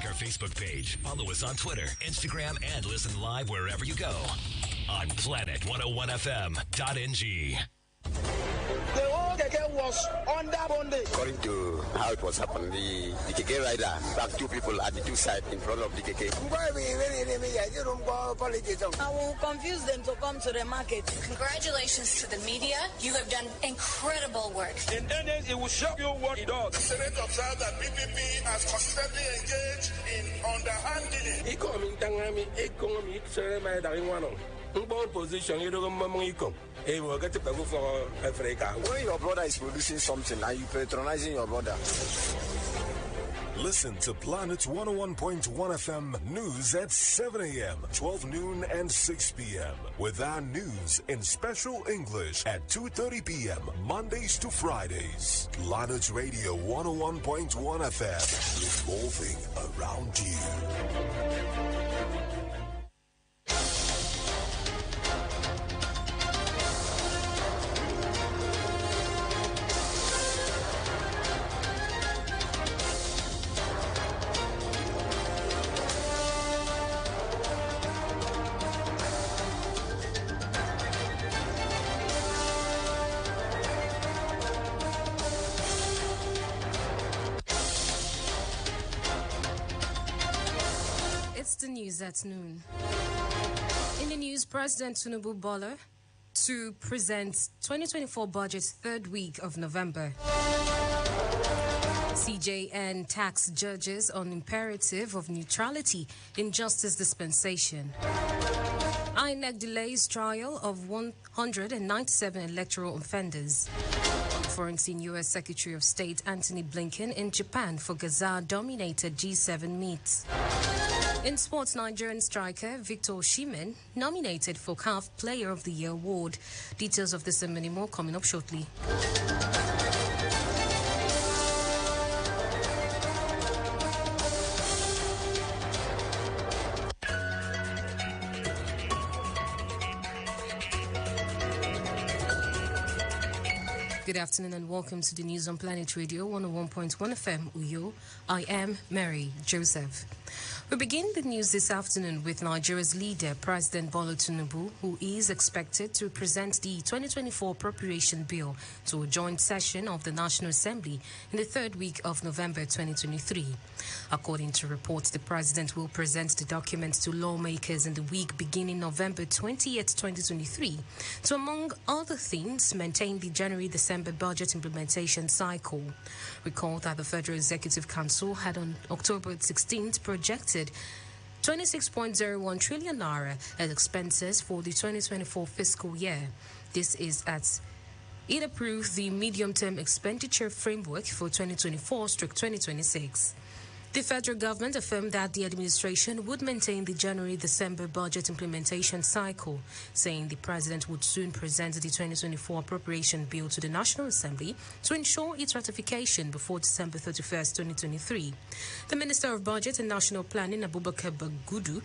Like our Facebook page, follow us on Twitter, Instagram, and listen live wherever you go on planet101fm.ng. The whole Keke was under bondage. According to how it was happening, the Keke rider backed two people at the two sides in front of the Keke. I will confuse them to come to the market. Congratulations to the media. You have done incredible work. In NS, it will show you what it does. The Senate observed that PPP has consistently engaged in underhanding. Position, when your brother is producing something, are you patronizing your brother? Listen to Planet 101.1 FM News at 7 a.m., 12 noon, and 6 p.m. with our news in special English at 2:30 p.m. Mondays to Fridays. Planet Radio 101.1 FM, revolving around you. The news at noon. In the news, President Tinubu Bola to present 2024 budget third week of November. CJN tax judges on imperative of neutrality in justice dispensation. INEC delays trial of 197 electoral offenders. Conference in U.S. Secretary of State Antony Blinken in Japan for Gaza-dominated G7 meet. In sports, Nigerian striker Victor Osimhen nominated for CAF Player of the Year award. Details of this and many more coming up shortly. Good afternoon and welcome to the news on Planet Radio 101.1 FM Uyo. I am Mary Joseph. We begin the news this afternoon with Nigeria's leader, President Bola Tinubu, who is expected to present the 2024 appropriation bill to a joint session of the National Assembly in the third week of November 2023. According to reports, the president will present the documents to lawmakers in the week beginning November 20th, 2023, to, among other things, maintain the January-December budget implementation cycle. Recall that the Federal Executive Council had on October 16th projected 26.01 trillion naira as expenses for the 2024 fiscal year. This is as it approved the medium-term expenditure framework for 2024-2026. The federal government affirmed that the administration would maintain the January-December budget implementation cycle, saying the president would soon present the 2024 appropriation bill to the National Assembly to ensure its ratification before December 31st, 2023. The Minister of Budget and National Planning, Abubakar Bagudu,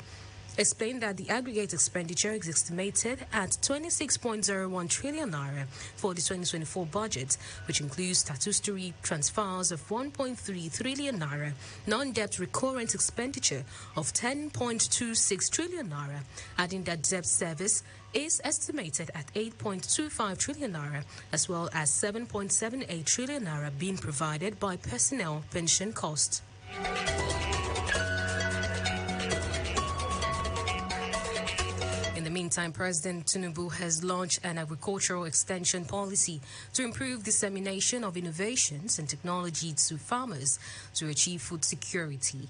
explained that the aggregate expenditure is estimated at 26.01 trillion naira for the 2024 budget, which includes statutory transfers of 1.3 trillion naira, non-debt recurrent expenditure of 10.26 trillion naira, adding that debt service is estimated at 8.25 trillion naira, as well as 7.78 trillion naira being provided by personnel pension costs. In the meantime, President Tinubu has launched an agricultural extension policy to improve dissemination of innovations and technology to farmers to achieve food security.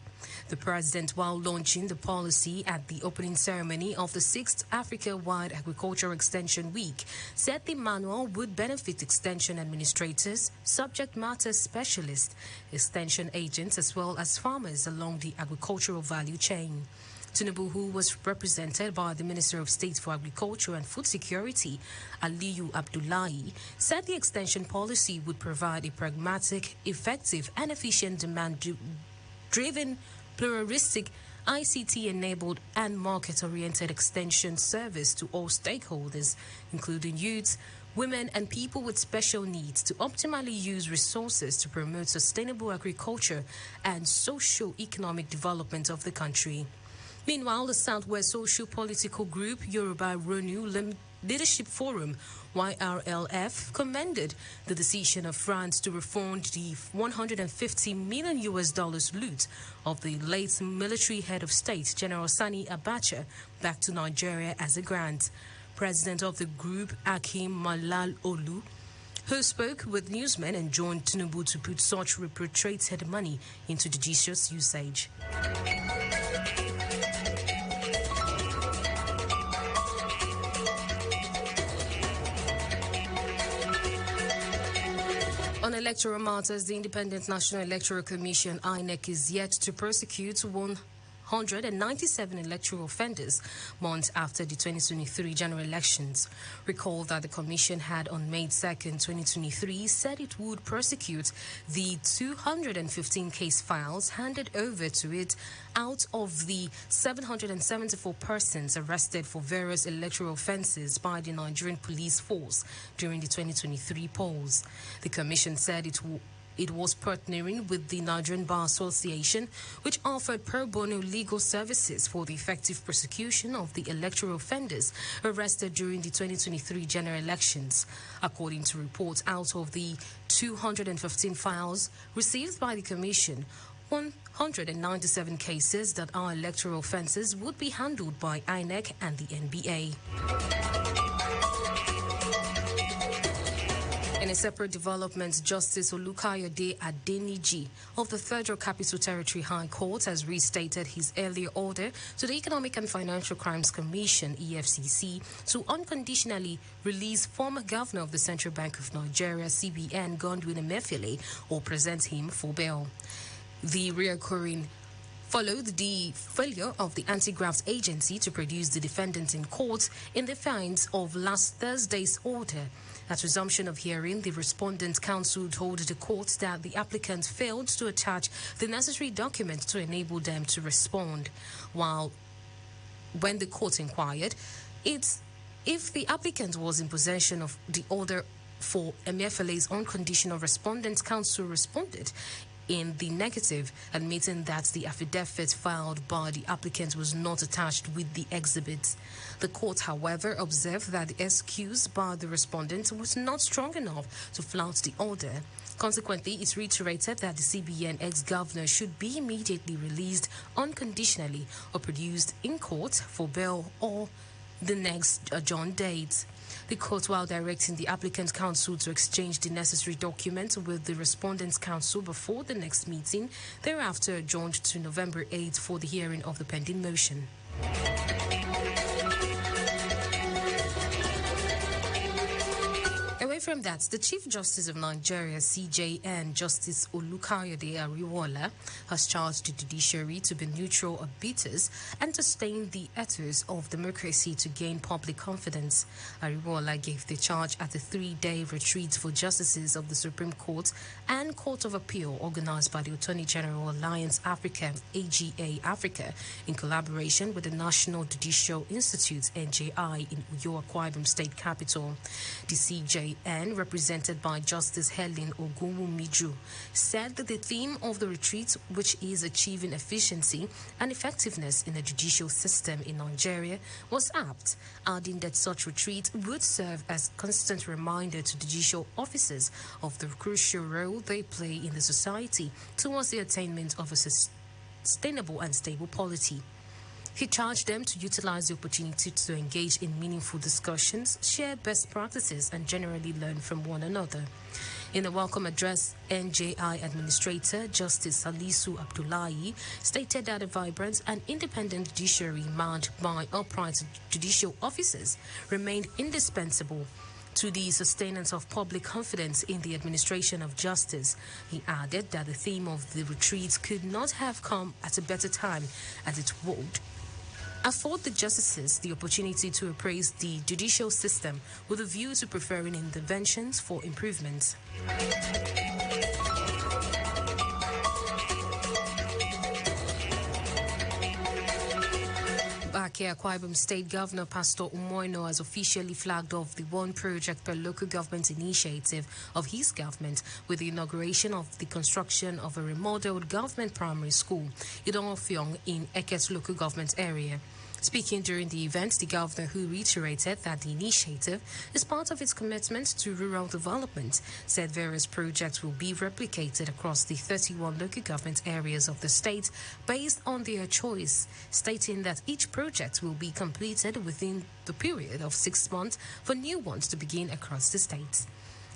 The president, while launching the policy at the opening ceremony of the 6th Africa-wide Agricultural Extension Week, said the manual would benefit extension administrators, subject matter specialists, extension agents, as well as farmers along the agricultural value chain. Tinubu, who was represented by the Minister of State for Agriculture and Food Security, Aliyu Abdullahi, said the extension policy would provide a pragmatic, effective, and efficient demand-driven, pluralistic, ICT-enabled, and market-oriented extension service to all stakeholders, including youths, women and people with special needs to optimally use resources to promote sustainable agriculture and socio-economic development of the country. Meanwhile, the Southwest Social Political Group Yoruba Ronu Leadership Forum YRLF commended the decision of France to refund the $150 million loot of the late military head of state, General Sani Abacha, back to Nigeria as a grant. President of the group, Akim Malal Olu, who spoke with newsmen, enjoined Tinubu to put such repatriated money into judicious usage. On electoral matters, the Independent National Electoral Commission, INEC, is yet to prosecute 197 electoral offenders months after the 2023 general elections. Recall that the Commission had on May 2nd, 2023, said it would prosecute the 215 case files handed over to it out of the 774 persons arrested for various electoral offences by the Nigerian police force during the 2023 polls. The Commission said it was partnering with the Nigerian Bar Association, which offered pro bono legal services for the effective prosecution of the electoral offenders arrested during the 2023 general elections. According to reports, out of the 215 files received by the Commission, 197 cases that are electoral offences would be handled by INEC and the NBA. In a separate development, Justice Olukayode Adeniji of the Federal Capital Territory High Court has restated his earlier order to the Economic and Financial Crimes Commission, EFCC, to unconditionally release former Governor of the Central Bank of Nigeria, CBN, Godwin Emefiele, or present him for bail. The reoccurring followed the failure of the anti-graft agency to produce the defendant in court in defiance of last Thursday's order. At resumption of hearing, the respondent counsel told the court that the applicant failed to attach the necessary documents to enable them to respond. When the court inquired, if the applicant was in possession of the order for Emefiele's unconditional respondent, counsel responded in the negative, admitting that the affidavit filed by the applicant was not attached with the exhibits. The court, however, observed that the excuse by the respondent was not strong enough to flout the order. Consequently, it reiterated that the CBN ex-governor should be immediately released unconditionally or produced in court for bail or the next adjourned date. The court, while directing the applicant's counsel to exchange the necessary documents with the respondent's counsel before the next meeting, thereafter adjourned to November 8th for the hearing of the pending motion. Away from that, the Chief Justice of Nigeria, CJN, Justice Olukayode Ariwola, has charged the judiciary to be neutral arbiters and to sustain the ethos of democracy to gain public confidence. Ariwola gave the charge at the 3-day retreat for justices of the Supreme Court and Court of Appeal organized by the Attorney General Alliance Africa, AGA Africa, in collaboration with the National Judicial Institute, NJI, in Uyo, Akwa Ibom State Capital. The CJN, represented by Justice Helen Ogunwumiju, said that the theme of the retreat, which is achieving efficiency and effectiveness in the judicial system in Nigeria, was apt, adding that such retreat would serve as a constant reminder to judicial officers of the crucial role they play in the society towards the attainment of a sustainable and stable polity. He charged them to utilize the opportunity to engage in meaningful discussions, share best practices, and generally learn from one another. In a welcome address, NJI Administrator Justice Salisu Abdullahi stated that a vibrant and independent judiciary manned by upright judicial officers remained indispensable to the sustenance of public confidence in the administration of justice. He added that the theme of the retreat could not have come at a better time, as it would afford the justices the opportunity to appraise the judicial system with a view to preferring interventions for improvement. Back Ake Akwa Ibom State Governor Pastor Umoino has officially flagged off the one project per local government initiative of his government with the inauguration of the construction of a remodeled government primary school, Idonofyong, in Eke's local government area. Speaking during the event, the governor, who reiterated that the initiative is part of its commitment to rural development, said various projects will be replicated across the 31 local government areas of the state based on their choice, stating that each project will be completed within the period of 6 months for new ones to begin across the state.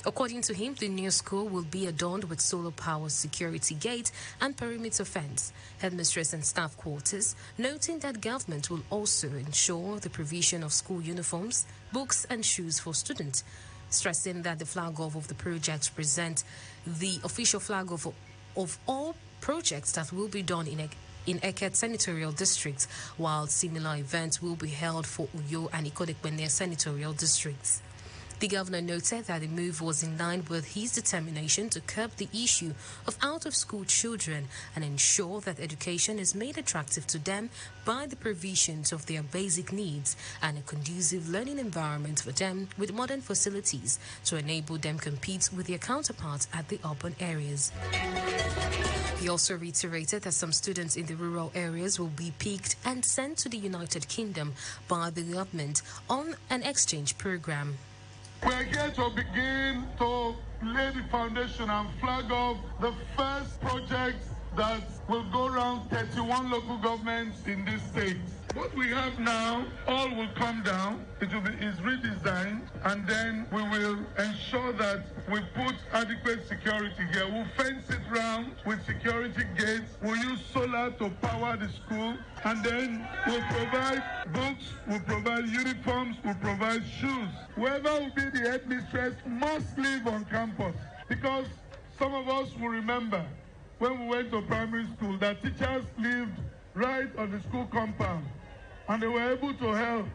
According to him, the new school will be adorned with solar power security gate and perimeter fence, headmistress and staff quarters, noting that government will also ensure the provision of school uniforms, books and shoes for students, stressing that the flag off of the project presents the official flag of all projects that will be done in Eket Senatorial District, while similar events will be held for Uyo and Ikodekbene Senatorial Districts. The governor noted that the move was in line with his determination to curb the issue of out-of-school children and ensure that education is made attractive to them by the provisions of their basic needs and a conducive learning environment for them with modern facilities to enable them compete with their counterparts at the urban areas. He also reiterated that some students in the rural areas will be picked and sent to the United Kingdom by the government on an exchange program. We're here to begin to lay the foundation and flag off the first project that will go around 31 local governments in this state. What we have now, all will come down. Is redesigned, and then we will ensure that we put adequate security here. We'll fence it round with security gates. We'll use solar to power the school, and then we'll provide books, we'll provide uniforms, we'll provide shoes. Whoever will be the headmistress must live on campus, because some of us will remember when we went to primary school that teachers lived right on the school compound, and they were able to help.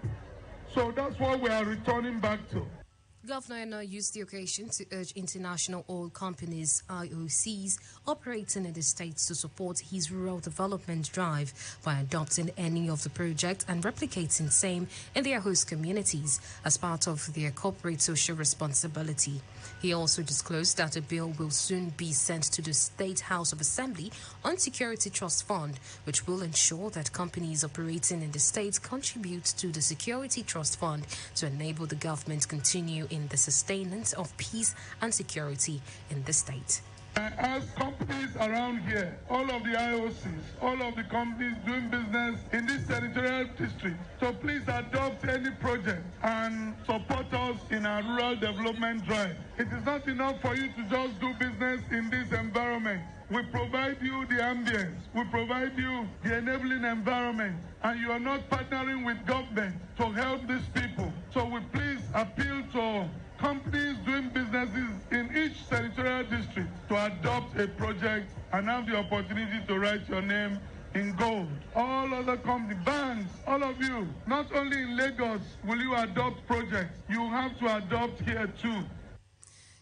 So that's what we are returning back to. Governor Eno used the occasion to urge international oil companies, IOCs, operating in the states to support his rural development drive by adopting any of the project and replicating same in their host communities as part of their corporate social responsibility. He also disclosed that a bill will soon be sent to the State House of Assembly on Security Trust Fund, which will ensure that companies operating in the states contribute to the Security Trust Fund to enable the government continue in the sustenance of peace and security in the state. As companies around here, all of the IOCs, all of the companies doing business in this senatorial district, so please adopt any project and support us in our rural development drive. It is not enough for you to just do business in this environment. We provide you the ambience, we provide you the enabling environment, and you are not partnering with government to help these people. So we please appeal to companies doing businesses in each senatorial district to adopt a project and have the opportunity to write your name in gold. All other companies, banks, all of you, not only in Lagos will you adopt projects, you have to adopt here too.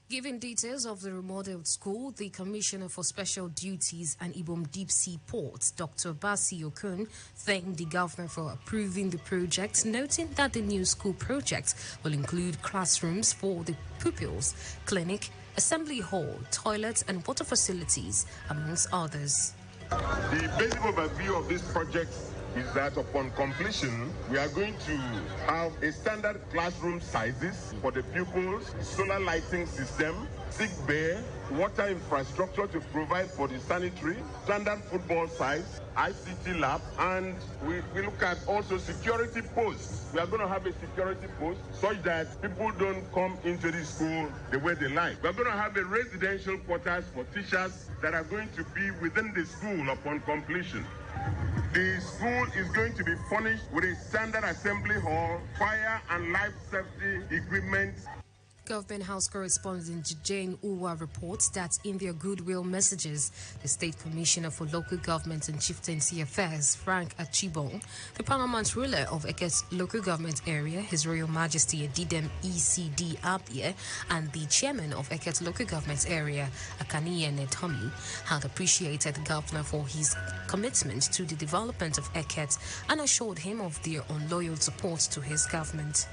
Giving details of the remodeled school, the Commissioner for Special Duties and Ibom Deep Sea Ports, Dr. Basi Okun, thanked the governor for approving the project, noting that the new school project will include classrooms for the pupils, clinic, assembly hall, toilets and water facilities, amongst others. The basic overview of this project is that upon completion, we are going to have a standard classroom sizes for the pupils, solar lighting system, sick bay, water infrastructure to provide for the sanitary, standard football size, ICT lab, and we look at also security posts. We are going to have a security post such that people don't come into the school the way they like. We are going to have a residential quarters for teachers that are going to be within the school upon completion. The school is going to be furnished with a standard assembly hall, fire and life safety equipment. Government House correspondent Jane Uwa reports that in their goodwill messages, the State Commissioner for Local Government and Chieftaincy Affairs, Frank Achibong, the paramount ruler of Eket's local government area, His Royal Majesty Adidem ECD Abie, and the chairman of Eket's local government area, Akaniye Antony, had appreciated the governor for his commitment to the development of Eket and assured him of their unloyal support to his government.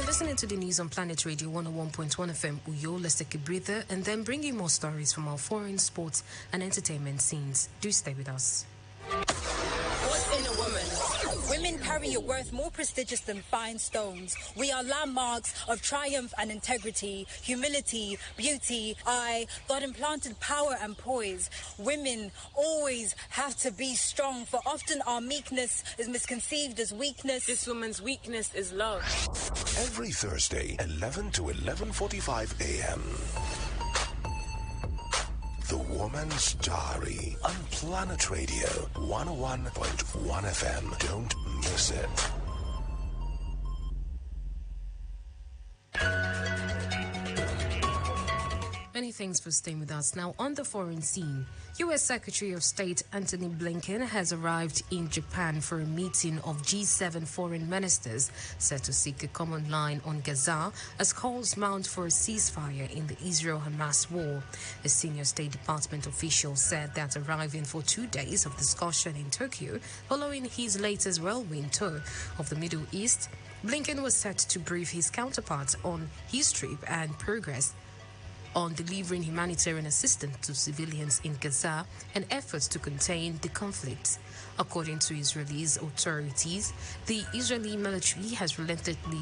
Listening to the news on Planet Radio 101.1 FM Uyo. Let's take a breather and then bring you more stories from our foreign sports and entertainment scenes. Do stay with us. What's in a woman? Women carry a worth more prestigious than fine stones. We are landmarks of triumph and integrity, humility, beauty, God implanted power and poise. Women always have to be strong, for often our meekness is misconceived as weakness. This woman's weakness is love. Every Thursday, 11 to 11:45 a.m. The Woman's Diary on Planet Radio 101.1 FM. Don't miss it. Many thanks for staying with us. Now, on the foreign scene, U.S. Secretary of State Antony Blinken has arrived in Japan for a meeting of G7 foreign ministers set to seek a common line on Gaza as calls mount for a ceasefire in the Israel-Hamas war. A senior State Department official said that arriving for 2 days of discussion in Tokyo following his latest whirlwind tour of the Middle East, Blinken was set to brief his counterparts on his trip and progress on delivering humanitarian assistance to civilians in Gaza and efforts to contain the conflict. According to Israeli authorities, the Israeli military has relentlessly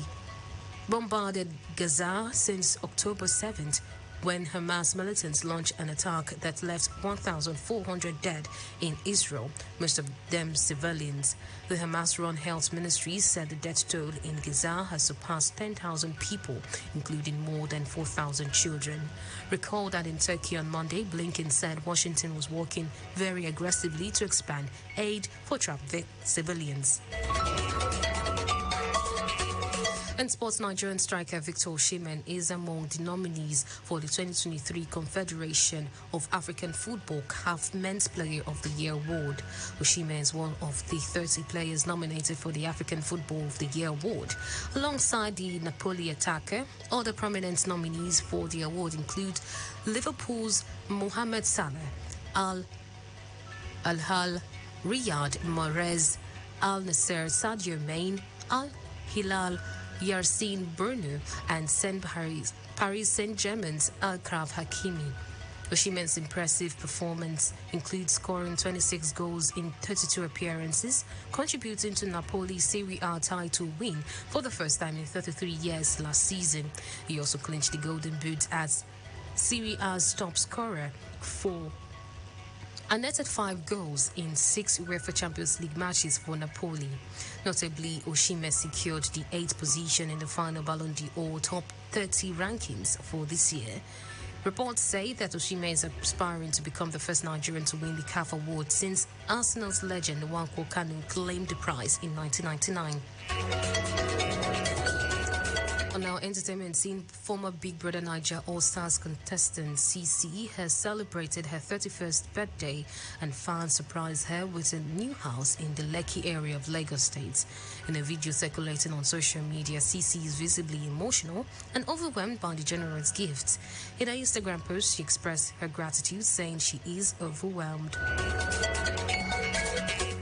bombarded Gaza since October 7th, when Hamas militants launched an attack that left 1,400 dead in Israel, most of them civilians. The Hamas-run health ministry said the death toll in Gaza has surpassed 10,000 people, including more than 4,000 children. Recall that in Turkey on Monday, Blinken said Washington was working very aggressively to expand aid for trapped civilians. And sports Nigerian striker Victor Osimhen is among the nominees for the 2023 Confederation of African Football CAF Men's Player of the Year award. Osimhen is one of the 30 players nominated for the African Football of the Year award. Alongside the Napoli attacker, other prominent nominees for the award include Liverpool's Mohamed Salah, Al-Hilal Riyad Mahrez, Al Nasser Sadio Mane, Al Hilal Yassine Bournou, and Paris Saint-Germain's Achraf Hakimi. Osimhen's impressive performance includes scoring 26 goals in 32 appearances, contributing to Napoli's Serie A title win for the first time in 33 years last season. He also clinched the Golden Boot as Serie A's top scorer and netted 5 goals in 6 UEFA Champions League matches for Napoli. Notably, Osimhen secured the 8th position in the final Ballon d'Or top 30 rankings for this year. Reports say that Osimhen is aspiring to become the first Nigerian to win the CAF award since Arsenal's legend Nwankwo Kanu claimed the prize in 1999. On our entertainment scene, former Big Brother Niger All-Stars contestant CC has celebrated her 31st birthday, and fans surprised her with a new house in the Lekki area of Lagos State. In a video circulating on social media, CC is visibly emotional and overwhelmed by the generous gifts. In her Instagram post, she expressed her gratitude, saying she is overwhelmed.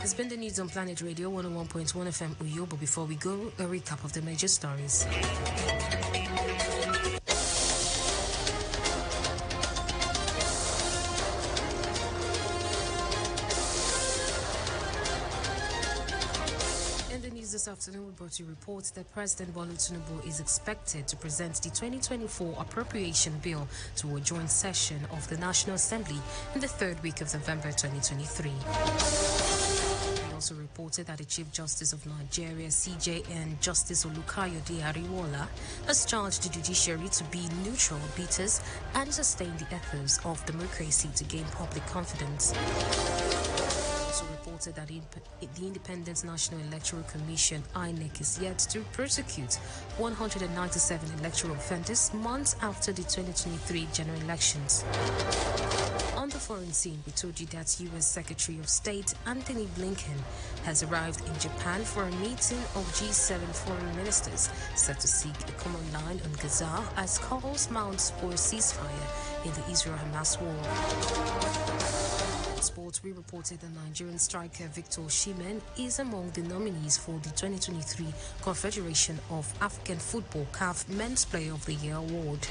It's been the news on Planet Radio 101.1 FM Uyo, but before we go, a recap of the major stories. This afternoon, we brought you reports that President Bola Tinubu is expected to present the 2024 appropriation bill to a joint session of the National Assembly in the third week of November 2023. We also reported that the Chief Justice of Nigeria, CJN Justice Olukayode Ariwola, has charged the judiciary to be neutral, beaters, and sustain the ethos of democracy to gain public confidence. Also reported reported that the Independent National Electoral Commission, INEC, is yet to prosecute 197 electoral offenders months after the 2023 general elections. On the foreign scene, we told you that U.S. Secretary of State Antony Blinken has arrived in Japan for a meeting of G7 foreign ministers set to seek a common line on Gaza as calls mount for a ceasefire in the Israel-Hamas war. Sports, we reported that Nigerian striker Victor Osimhen is among the nominees for the 2023 Confederation of African Football CAF Men's Player of the Year award.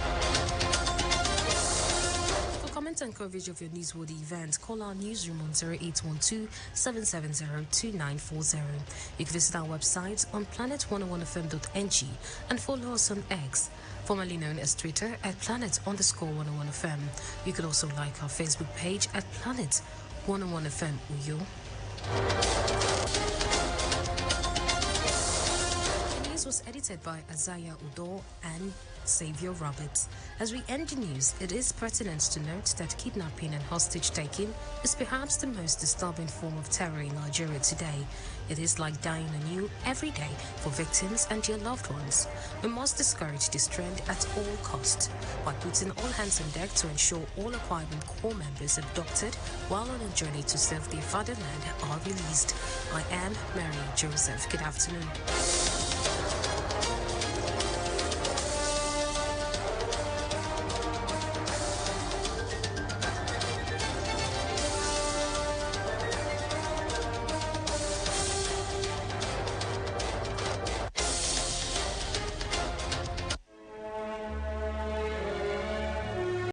For comment and coverage of your newsworthy events, call our newsroom on 0812-770-2940. You can visit our website on planet101fm.ng and follow us on X, formerly known as Twitter, at planet_101fm. You can also like our Facebook page at Planet101FM Uyo. The news was edited by Azaya Udo and Xavier Roberts. As we end the news, it is pertinent to note that kidnapping and hostage-taking is perhaps the most disturbing form of terror in Nigeria today. It is like dying anew every day for victims and their loved ones. We must discourage this trend at all costs by putting all hands on deck to ensure all acquiring corps members abducted while on a journey to serve their fatherland are released. I am Mary Joseph. Good afternoon.